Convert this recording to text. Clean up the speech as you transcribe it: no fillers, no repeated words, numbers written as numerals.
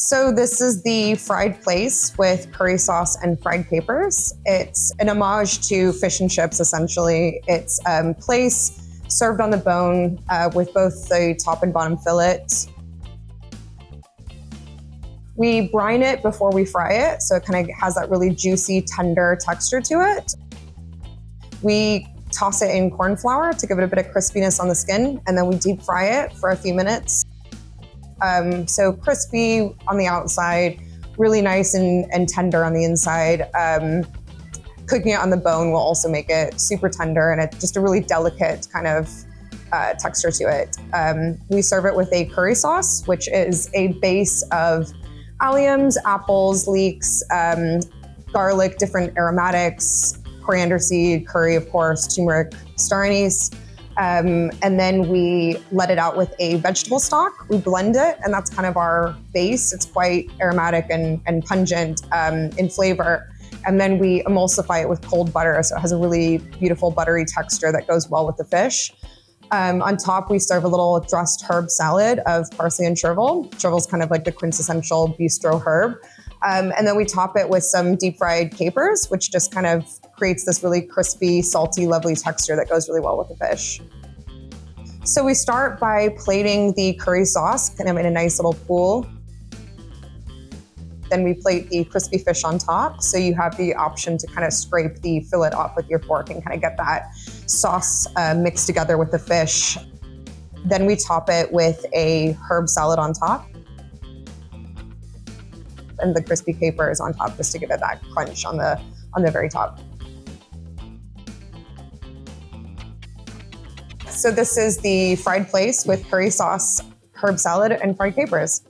So this is the fried plaice with curry sauce and fried capers. It's an homage to fish and chips, essentially. It's plaice served on the bone with both the top and bottom fillet. We brine it before we fry it, so it kind of has that really juicy, tender texture to it. We toss it in corn flour to give it a bit of crispiness on the skin, and then we deep fry it for a few minutes. So crispy on the outside, really nice and tender on the inside. Cooking it on the bone will also make it super tender, and it's just a really delicate kind of texture to it. We serve it with a curry sauce, which is a base of alliums, apples, leeks, garlic, different aromatics, coriander seed, curry, of course, turmeric, star anise. And then we let it out with a vegetable stock. We blend it, and that's kind of our base. It's quite aromatic and pungent in flavor. And then we emulsify it with cold butter, so it has a really beautiful buttery texture that goes well with the fish. On top, we serve a little dressed herb salad of parsley and chervil. Chervil's kind of like the quintessential bistro herb. And then we top it with some deep fried capers, which just kind of creates this really crispy, salty, lovely texture that goes really well with the fish. So we start by plating the curry sauce kind of in a nice little pool. Then we plate the crispy fish on top. So you have the option to kind of scrape the fillet off with your fork and kind of get that sauce mixed together with the fish. Then we top it with a herb salad on top, and the crispy capers on top just to give it that crunch on the very top. So this is the fried plaice with curry sauce, herb salad, and fried capers.